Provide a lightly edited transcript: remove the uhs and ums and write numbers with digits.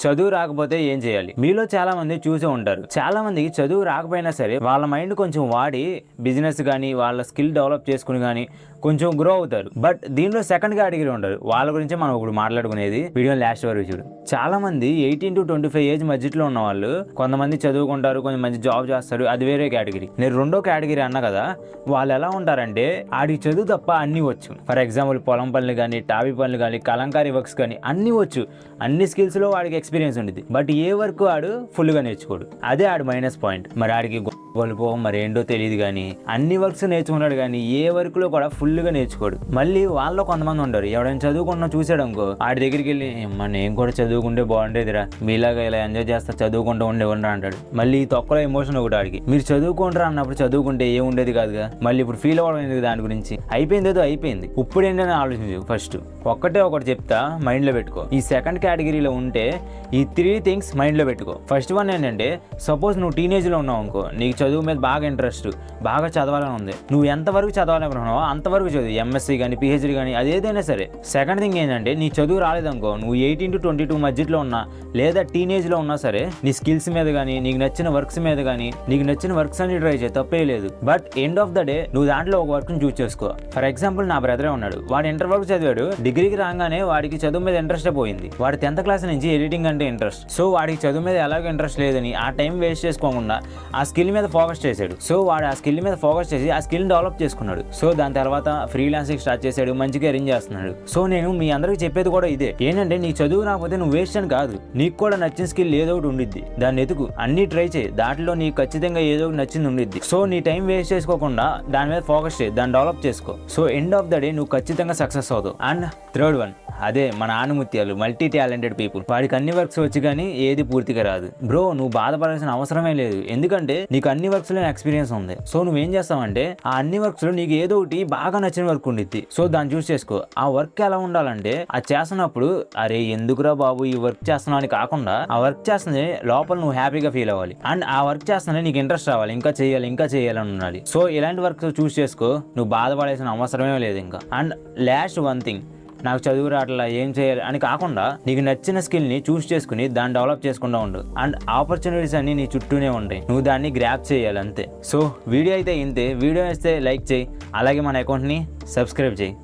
చదువు రాకపోతే ఏం చేయాలి? మీలో చాలా మంది చూసే ఉంటారు. చాలా మందికి చదువు రాకపోయినా సరే వాళ్ళ మైండ్ కొంచెం వాడి బిజినెస్ కానీ వాళ్ళ స్కిల్ డెవలప్ చేసుకుని కానీ కొంచెం గ్రో అవుతారు. బట్ దీనిలో సెకండ్ కేటగిరీ ఉంటారు. వాళ్ళ గురించి మనం ఇప్పుడు మాట్లాడుకునేది. వీడియో లాస్ట్ వరకు చూడు. చాలా మంది 18 to 25 ఏజ్ మధ్యలో ఉన్న వాళ్ళు కొంతమంది చదువుకుంటారు, కొంతమంది జాబ్ చేస్తారు. అది వేరే కేటగిరీ. నేను రెండో కేటగిరీ అన్నా కదా. వాళ్ళు ఎలా ఉంటారంటే ఆడికి చదువు తప్ప అన్ని వచ్చు. ఫర్ ఎగ్జాంపుల్ పొలం పనులు కానీ, టాపీ పనులు కానీ, కలంకారీ వర్క్స్ కానీ అన్ని వచ్చు. అన్ని స్కిల్స్ లో వాడికి ఎక్స్పీరియన్స్ ఉంటుంది. బట్ ఏ వర్క్ ఆడు ఫుల్ గా నేర్చుకోడు. అదే ఆడు మైనస్ పాయింట్. మరి ఆడికి గొప్ప మరి ఏంటో తెలియదు కానీ అన్ని వర్క్స్ నేర్చుకున్నాడు కానీ ఏ వర్క్ లో కూడా ఫుల్ గా నేర్చుకోడు. మళ్ళీ వాళ్ళలో కొంతమంది ఉంటారు, ఎవరైనా చదువుకున్నా చూసాడు అనుకో ఆడి దగ్గరికి వెళ్ళి నేను కూడా చదువుకుంటే బాగుండేదిరా, మీలాగా ఇలా ఎంజాయ్ చేస్తా చదువుకుంటూ ఉండేవరా అంటాడు. మళ్ళీ తొక్కలో ఎమోషన్ ఒకటి ఆడికి. మీరు చదువుకుంటారా అన్నప్పుడు చదువుకుంటే ఏ ఉండేది కాదుగా. మళ్ళీ ఇప్పుడు ఫీల్ అవ్వడం ఎందుకు దాని గురించి? అయిపోయింది ఏదో అయిపోయింది. ఇప్పుడు ఏంటని ఆలోచించు. ఫస్ట్ ఒకటి చెప్తా, మైండ్ లో పెట్టుకో. ఈ సెకండ్ కేటగిరీలో ఉంటే ఈ 3 థింగ్స్ మైండ్ లో పెట్టుకో. ఫస్ట్ వన్ ఏంటంటే, సపోజ్ నువ్వు టీనేజ్ లో ఉన్నావు అనుకో, నీకు చదువు మీద బాగా ఇంట్రెస్ట్, బాగా చదవాలని ఉంది. నువ్వు ఎంతవరకు చదవాలనుకున్నావో అంతవరకు చదువు. ఎంఎస్సీ కానీ, పిహెచ్డీ కానీ, అదేదైనా సరే. సెకండ్ థింగ్ ఏంటంటే, నీ చదువు రాలేదనుకో, నువ్వు 18 to 22 మధ్యలో ఉన్నా లేదా టీనేజ్ లో ఉన్నా సరే, నీ స్కిల్స్ మీద కానీ, నీకు నచ్చిన వర్క్స్ మీద కానీ, నీకు నచ్చిన వర్క్స్ అన్ని ట్రై చేయి, తప్పే లేదు. But end of the day నువ్వు దాంట్లో ఒక వర్క్ ని చూస్ చేసుకో. ఫర్ ఎగ్జాంపుల్ నా బ్రదరే ఉన్నాడు. వాడు ఇంటర్ వరకు చదివాడు. డిగ్రీకి రాగానే వాడికి చదువు మీద ఇంట్రెస్ట్ పోయింది. వాడు 10th క్లాస్ నుంచి ఎడిటింగ్ అంటే ఇంట్రెస్ట్. సో వాడికి చదువు మీద ఎలాగో ఇంట్రెస్ట్ లేదని ఆ టైం వేస్ట్ చేసుకోకుండా ఆ స్కిల్ మీద ఫోకస్ చేశాడు. సో వాడు ఆ స్కిల్ మీద ఫోకస్ చేసి ఆ స్కిల్ డెవలప్ చేసుకున్నాడు. సో దాని తర్వాత ఫ్రీలాన్సింగ్ స్టార్ట్ చేశాడు, మంచిగా ఎర్న్ చేస్తున్నాడు. సో నేను మీ అందరికి చెప్పేది కూడా ఇదే. ఏంటంటే నీకు చదువు రాకపోతే నువ్వు వేస్ట్ అని కాదు. నీకు కూడా నచ్చిన స్కిల్ ఏదో ఒకటి ఉండిద్ది. దాన్ని ఎతుకు, అన్ని ట్రై చేయి. దాంట్లో నీకు ఖచ్చితంగా ఏదో ఒకటి నచ్చింది ఉండిద్ది. సో నీ టైం వేస్ట్ చేసుకోకుండా దాని మీద ఫోకస్ చేయి, దాన్ని డెవలప్ చేసుకో. So end of the day నువ్వు ఖచ్చితంగా సక్సెస్ అవుతావు. అండ్ థర్డ్ వన్, అదే మన ఆనుముత్యాలు, మల్టీ టాలెంటెడ్ పీపుల్. వాడికి అన్ని వర్క్స్ వచ్చి కానీ ఏది పూర్తిగా రాదు. బ్రో నువ్వు బాధపడాల్సిన అవసరమే లేదు. ఎందుకంటే నీకు అన్ని వర్క్స్ లో ఎక్స్పీరియన్స్ ఉంది. సో నువ్వేం చేస్తావంటే ఆ అన్ని వర్క్స్ లో నీకు ఏదో ఒకటి బాగా నచ్చిన వర్క్ ఉండిద్ది. సో దాన్ని చూస్ చేసుకో. ఆ వర్క్ ఎలా ఉండాలంటే, అది చేస్తున్నప్పుడు అరే ఎందుకురా బాబు ఈ వర్క్ చేస్తున్నావు అని కాకుండా, ఆ వర్క్ చేస్తుంది లోపల నువ్వు హ్యాపీగా ఫీల్ అవ్వాలి. అండ్ ఆ వర్క్ చేస్తున్నా నీకు ఇంట్రెస్ట్ రావాలి, ఇంకా చేయాలని ఉండాలి. సో ఇలాంటి వర్క్ చూస్ చేసుకో. నువ్వు బాధపడాల్సిన అవసరమే లేదు ఇంకా. అండ్ లాస్ట్ వన్ థింగ్, నాకు చదువు రావట్లా ఏం చేయాలి అని కాకుండా నీకు నచ్చిన స్కిల్ని చూస్ చేసుకుని దాన్ని డెవలప్ చేసుకుంటూ ఉండు. అండ్ ఆపర్చునిటీస్ అన్ని నీ చుట్టూనే ఉంటాయి, నువ్వు దాన్ని గ్రాప్ చేయాలి అంతే. సో వీడియో అయితే ఇంతే. వీడియో వేస్తే లైక్ చేయి, అలాగే మన అకౌంట్ని సబ్స్క్రైబ్ చేయి.